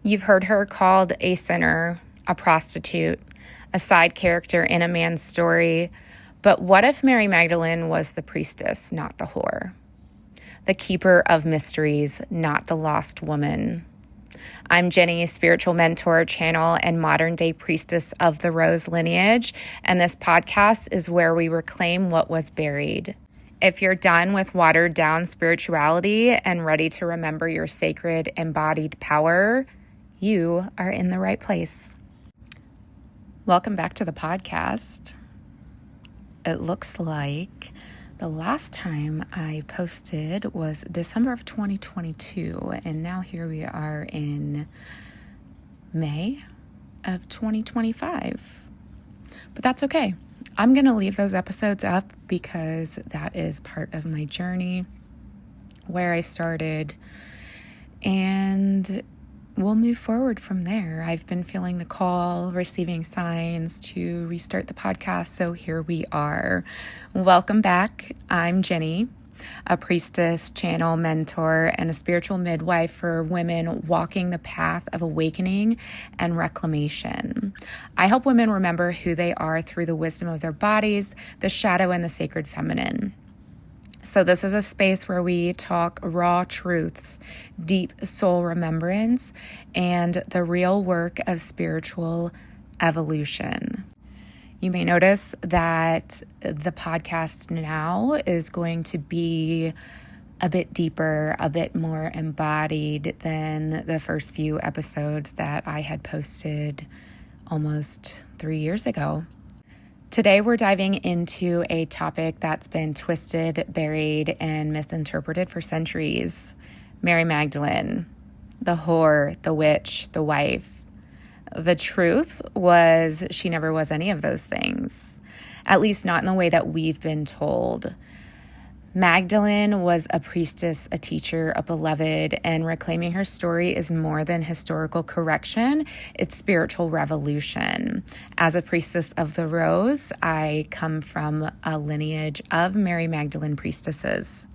You've heard her called a sinner, a prostitute, a side character in a man's story. But what if Mary Magdalene was the priestess, not the whore? The keeper of mysteries, not the lost woman. I'm Ginny, spiritual mentor, channel, and modern-day priestess of the Rose lineage, and this podcast is where we reclaim what was buried. If you're done with watered-down spirituality and ready to remember your sacred embodied power, you are in the right place. Welcome back to the podcast. It looks like the last time I posted was December of 2022, and now here we are in May of 2025. But that's okay. I'm going to leave those episodes up because that is part of my journey, where I started, and we'll move forward from there. I've been feeling the call, receiving signs to restart the podcast, so here we are. Welcome back. I'm Ginny, a priestess, channel, mentor, and a spiritual midwife for women walking the path of awakening and reclamation. I help women remember who they are through the wisdom of their bodies, the shadow, and the sacred feminine. So this is a space where we talk raw truths, deep soul remembrance, and the real work of spiritual evolution. You may notice that the podcast now is going to be a bit deeper, a bit more embodied than the first few episodes that I had posted almost 3 years ago. Today, we're diving into a topic that's been twisted, buried, and misinterpreted for centuries. Mary Magdalene, the whore, the witch, the wife. The truth was she never was any of those things, at least not in the way that we've been told. Magdalene was a priestess, a teacher, a beloved, and reclaiming her story is more than historical correction, it's spiritual revolution. As a priestess of the Rose, I come from a lineage of Mary Magdalene priestesses,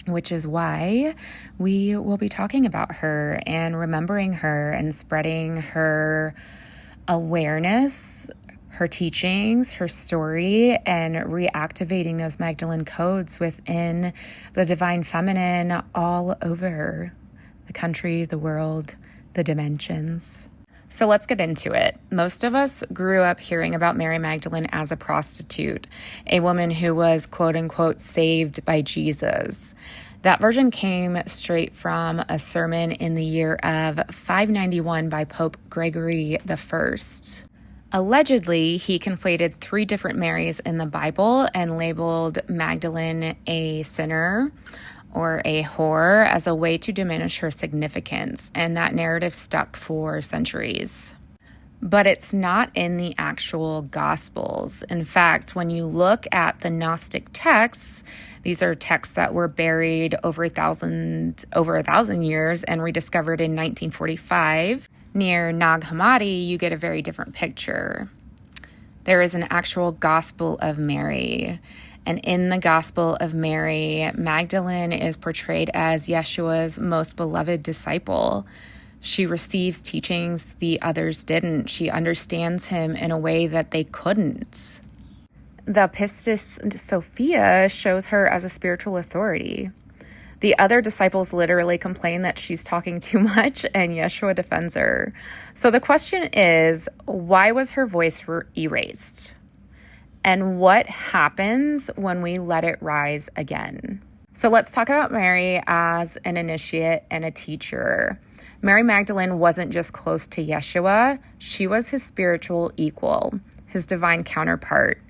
which is why we will be talking about her and remembering her and spreading her awareness, her teachings, her story, and reactivating those Magdalene codes within the divine feminine all over the country, the world, the dimensions. So let's get into it. Most of us grew up hearing about Mary Magdalene as a prostitute, a woman who was quote unquote saved by Jesus. That version came straight from a sermon in the year of 591 by Pope Gregory I. Allegedly, he conflated 3 different Marys in the Bible and labeled Magdalene a sinner or a whore as a way to diminish her significance, and that narrative stuck for centuries. But it's not in the actual Gospels. In fact, when you look at the Gnostic texts, these are texts that were buried over a thousand years and rediscovered in 1945. Near Nag Hammadi, you get a very different picture. There is an actual Gospel of Mary. And in the Gospel of Mary, Magdalene is portrayed as Yeshua's most beloved disciple. She receives teachings the others didn't. She understands him in a way that they couldn't. The Pistis Sophia shows her as a spiritual authority. The other disciples literally complain that she's talking too much, and Yeshua defends her. So the question is, why was her voice erased? And what happens when we let it rise again? So let's talk about Mary as an initiate and a teacher. Mary Magdalene wasn't just close to Yeshua, she was his spiritual equal, his divine counterpart.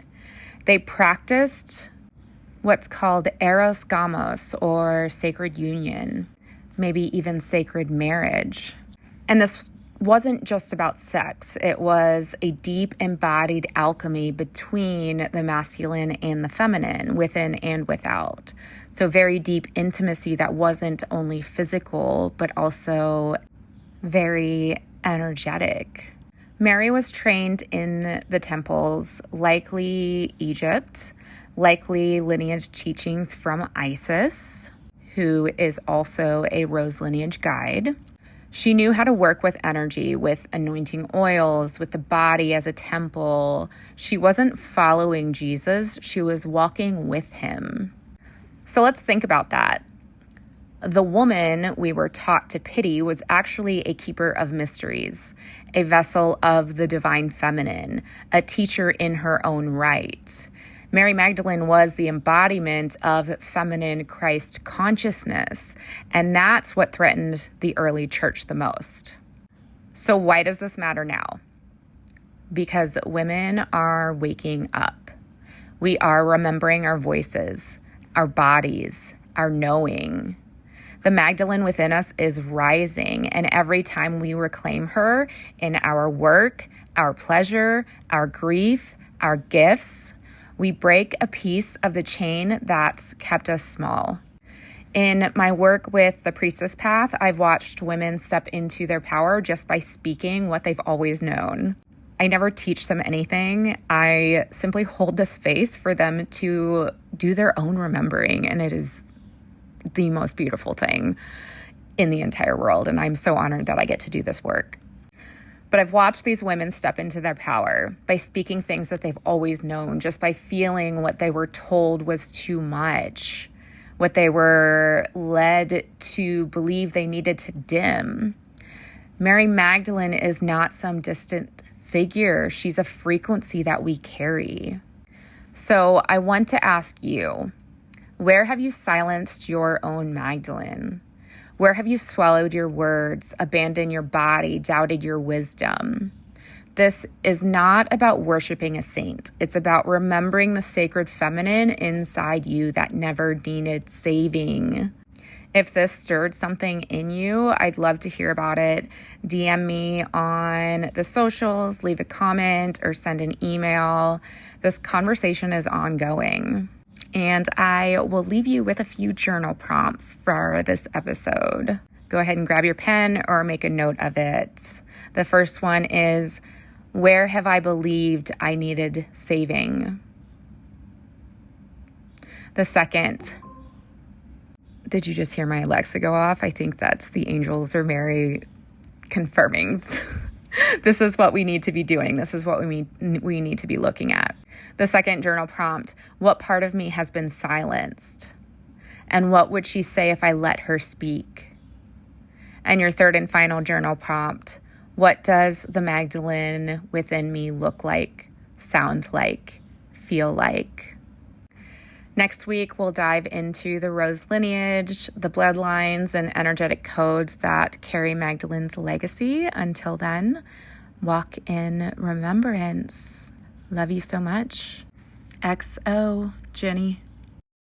They practiced what's called eros gamos, or sacred union, maybe even sacred marriage. And this wasn't just about sex. It was a deep embodied alchemy between the masculine and the feminine, within and without. So very deep intimacy that wasn't only physical, but also very energetic. Mary was trained in the temples, likely Egypt, likely lineage teachings from Isis, who is also a Rose lineage guide. She knew how to work with energy, with anointing oils, with the body as a temple. She wasn't following Jesus, she was walking with him. So let's think about that. The woman we were taught to pity was actually a keeper of mysteries, a vessel of the divine feminine, a teacher in her own right. Mary Magdalene was the embodiment of feminine Christ consciousness, and that's what threatened the early church the most. So why does this matter now? Because women are waking up. We are remembering our voices, our bodies, our knowing. The Magdalene within us is rising, and every time we reclaim her in our work, our pleasure, our grief, our gifts, we break a piece of the chain that's kept us small. In my work with the Priestess Path, I've watched women step into their power just by speaking what they've always known. I never teach them anything. I simply hold the space for them to do their own remembering, and it is the most beautiful thing in the entire world, and I'm so honored that I get to do this work. But I've watched these women step into their power by speaking things that they've always known, just by feeling what they were told was too much, what they were led to believe they needed to dim. Mary Magdalene is not some distant figure. She's a frequency that we carry. So I want to ask you, where have you silenced your own Magdalene? Where have you swallowed your words, abandoned your body, doubted your wisdom? This is not about worshiping a saint. It's about remembering the sacred feminine inside you that never needed saving. If this stirred something in you, I'd love to hear about it. DM me on the socials, leave a comment, or send an email. This conversation is ongoing. And I will leave you with a few journal prompts for this episode. Go ahead and grab your pen or make a note of it. The first one is, where have I believed I needed saving? The second, did you just hear my Alexa go off? I think that's the angels or Mary confirming. This is what we need to be doing. This is what we need to be looking at. The second journal prompt, what part of me has been silenced? And what would she say if I let her speak? And your third and final journal prompt, what does the Magdalene within me look like, sound like, feel like? Next week, we'll dive into the rose lineage, the bloodlines, and energetic codes that carry Magdalene's legacy. Until then, walk in remembrance. Love you so much. XO, Ginny.